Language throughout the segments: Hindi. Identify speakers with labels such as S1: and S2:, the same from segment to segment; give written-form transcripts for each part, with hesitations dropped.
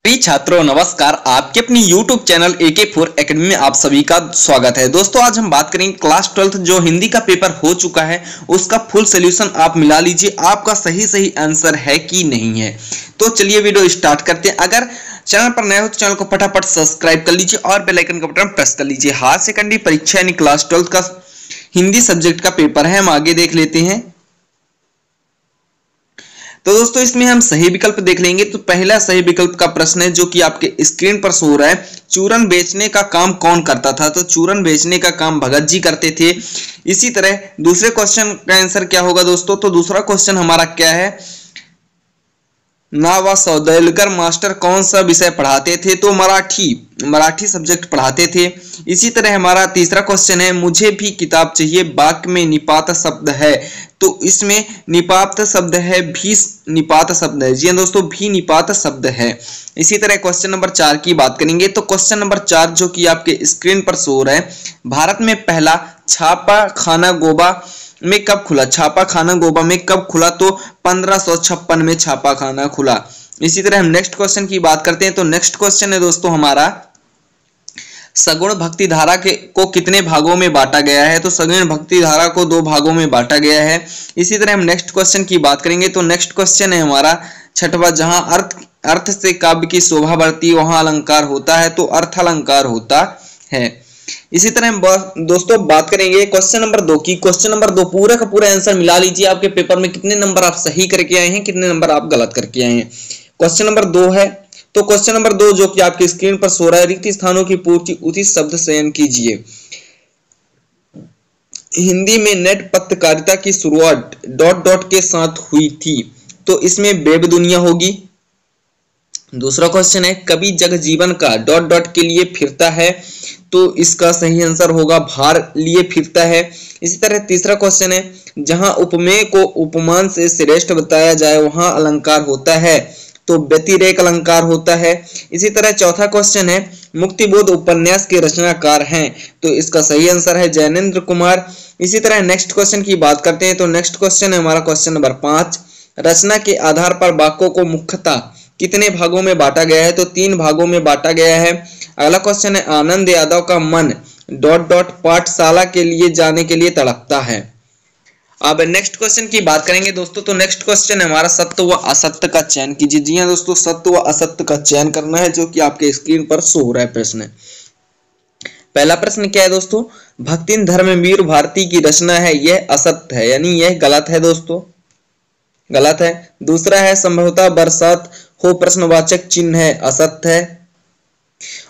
S1: प्रिय छात्रों नमस्कार। आपके अपनी YouTube चैनल AK4 एकेडमी में आप सभी का स्वागत है। दोस्तों आज हम बात करेंगे क्लास 12th जो हिंदी का पेपर हो चुका है उसका फुल सोल्यूशन आप मिला लीजिए, आपका सही आंसर है कि नहीं है। तो चलिए वीडियो स्टार्ट करते हैं। अगर चैनल पर नए हो तो चैनल को फटाफट सब्सक्राइब कर लीजिए और बेल आइकन का बटन प्रेस कर लीजिए। हायर सेकेंडरी परीक्षा यानी क्लास 12th का हिंदी सब्जेक्ट का पेपर है, हम आगे देख लेते हैं। तो दोस्तों इसमें हम सही विकल्प देख लेंगे। तो पहला सही विकल्प का प्रश्न है जो कि आपके स्क्रीन पर शो हो रहा है, चूरन बेचने का काम कौन करता था। तो चूरन बेचने का काम भगत जी करते थे। इसी तरह दूसरे क्वेश्चन का आंसर क्या होगा दोस्तों, तो दूसरा क्वेश्चन हमारा क्या है, नावा सौदेलकर मास्टर कौन सा विषय पढ़ाते थे। तो मराठी सब्जेक्ट पढ़ाते थे। इसी तरह हमारा तीसरा क्वेश्चन है, मुझे भी किताब चाहिए, वाक्य में निपात शब्द है। तो इसमें निपात शब्द है, भी निपात शब्द है। जी हाँ दोस्तों, भी निपात शब्द है। इसी तरह क्वेश्चन नंबर 4 की बात करेंगे। तो क्वेश्चन नंबर 4 जो कि आपके स्क्रीन पर शो हो रहा है, भारत में पहला छापा खाना गोवा में कब खुला। छापा खाना गोवा में कब खुला, तो 1556 में छापा खाना खुला। इसी तरह हम नेक्स्ट क्वेश्चन की बात करते हैं। तो नेक्स्ट क्वेश्चन है दोस्तों हमारा, सगुण भक्ति धारा को कितने भागों में बांटा गया है। तो सगुण भक्ति धारा को 2 भागों में बांटा गया है। इसी तरह हम नेक्स्ट क्वेश्चन की बात करेंगे। तो नेक्स्ट क्वेश्चन है हमारा छठवां, जहां अर्थ से काव्य की शोभा बढ़ती वहां अलंकार होता है। तो अर्थ अलंकार होता है। इसी तरह हम दोस्तों बात करेंगे क्वेश्चन नंबर 2 की। क्वेश्चन नंबर 2 पूरा का पूरा आंसर मिला लीजिए। आपके पेपर में कितने नंबर आप सही करके आए हैं, कितने नंबर आप गलत करके आए हैं। क्वेश्चन नंबर 2 है, तो क्वेश्चन नंबर 2 जो कि आपकी स्क्रीन पर सो रहा है, रिक्त स्थानों की पूर्ति उचित शब्द चयन कीजिए। हिंदी में नेट पत्रकारिता की शुरुआत ... के साथ हुई थी। तो इसमें वेब दुनिया होगी। दूसरा क्वेश्चन है, कवि जग जीवन का ... के लिए फिरता है। तो इसका सही आंसर होगा भार लिए फिरता है। इसी तरह तीसरा क्वेश्चन है, जहां उपमेय को उपमान से श्रेष्ठ बताया जाए वहां अलंकार होता है। तो व्यतिरेक अलंकार होता है। इसी तरह चौथा क्वेश्चन है, मुक्तिबोध उपन्यास के रचनाकार हैं। तो इसका सही आंसर है जैनेन्द्र कुमार। इसी तरह नेक्स्ट क्वेश्चन की बात करते हैं। तो नेक्स्ट क्वेश्चन है हमारा क्वेश्चन नंबर 5, रचना के आधार पर वाक्यों को मुख्यतः कितने भागों में बांटा गया है। तो 3 भागों में बांटा गया है। अगला क्वेश्चन है, आनंद यादव का मन ... पाठशाला के लिए जाने के लिए तड़पता है। अब नेक्स्ट क्वेश्चन की बात करेंगे दोस्तों। तो नेक्स्ट क्वेश्चन है हमारा, सत्य व असत्य का चयन कीजिए। जी हाँ दोस्तों, सत्य व असत्य का चयन करना है जो कि आपके स्क्रीन पर शो हो रहा है प्रश्न। पहला प्रश्न क्या है दोस्तों, भक्तिन धर्मवीर भारती की रचना है, यह असत्य है यानी यह गलत है दोस्तों, गलत है। दूसरा है, संभवतः बरसात हो प्रश्नवाचक चिन्ह है, असत्य है।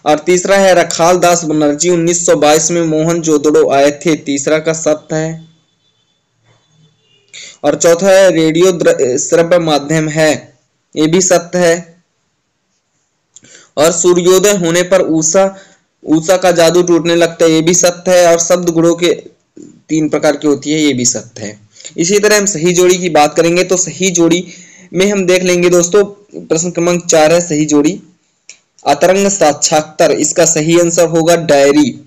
S1: और तीसरा है, रखाल दास बनर्जी 1922 में मोहनजोदड़ो आए थे, तीसरा का सत्य है। और चौथा है, रेडियो श्रव्य माध्यम है, ये भी सत्य है। और सूर्योदय होने पर उषा का जादू टूटने लगता है, ये भी सत्य है। और शब्द गुणों के 3 प्रकार की होती है, ये भी सत्य है। इसी तरह हम सही जोड़ी की बात करेंगे। तो सही जोड़ी में हम देख लेंगे दोस्तों, प्रश्न क्रमांक 4 है सही जोड़ी, अतरंग साक्षात्कार, इसका सही आंसर होगा डायरी,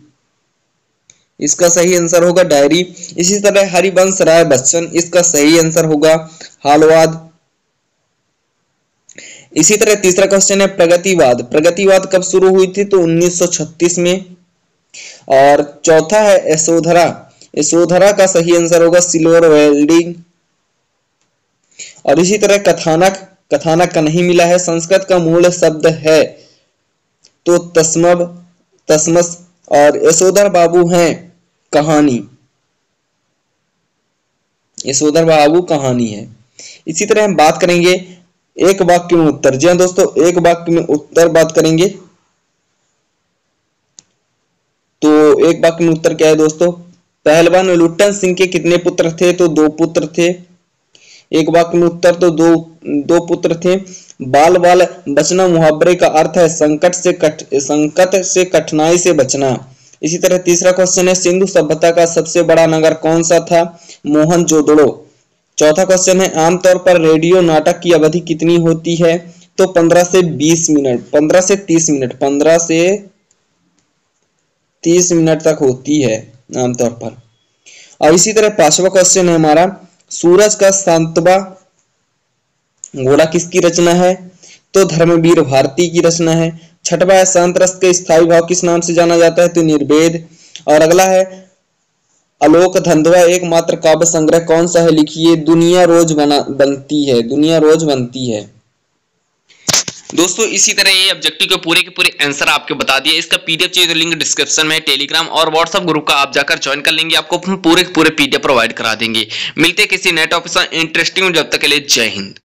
S1: इसका सही आंसर होगा डायरी। इसी तरह हरिवंश राय बच्चन, इसका सही आंसर होगा हालवाद। इसी तरह तीसरा क्वेश्चन है, प्रगतिवाद, प्रगतिवाद कब शुरू हुई थी। तो 1936 में। और चौथा है, यशोधरा, यशोधरा का सही आंसर होगा सिल्वर वेल्डिंग। और इसी तरह कथानक, कथानक का नहीं मिला है। संस्कृत का मूल शब्द है तो तस्मस। और यशोधर बाबू हैं कहानी, यशोधर बाबू कहानी है। इसी तरह हम बात करेंगे एक वाक्य में उत्तर। जी हाँ दोस्तों, एक वाक्य में उत्तर बात करेंगे। तो एक वाक्य में उत्तर क्या है दोस्तों, पहलवान लुट्टन सिंह के कितने पुत्र थे। तो 2 पुत्र थे। एक वाक्य में उत्तर, तो दो पुत्र थे। बाल बाल बचना मुहावरे का अर्थ है संकट से कठिनाई से बचना। इसी तरह तीसरा क्वेश्चन है, सिंधु सभ्यता का सबसे बड़ा नगर कौन सा था। मोहनजोदड़ो। चौथा क्वेश्चन है, आमतौर पर रेडियो नाटक की अवधि कितनी होती है। तो 15 से 20 मिनट, 15 से 30 मिनट, 15 से 30 मिनट तक होती है आमतौर पर। और इसी तरह 5वां क्वेश्चन है हमारा, सूरज का 7वां घोड़ा किसकी रचना है। तो धर्मवीर भारती की रचना है। छठवां है शांत रस के स्थायी भाव किस नाम से जाना जाता है, तो निर्वेद। और अगला है आलोक धंधवा एकमात्र काव्य संग्रह कौन सा है, लिखिए दुनिया रोज बनती है, दुनिया रोज बनती है। दोस्तों इसी तरह ये ऑब्जेक्टिव के पूरे आंसर आपके बता दिए। इसका पीडीएफ चाहिए तो लिंक डिस्क्रिप्शन में, टेलीग्राम और व्हाट्सएप ग्रुप का आप जाकर ज्वाइन कर लेंगे, आपको पूरे पीडीएफ प्रोवाइड करा देंगे। मिलते किसी नए टॉपिक से इंटरेस्टिंग, जब तक के लिए जय हिंद।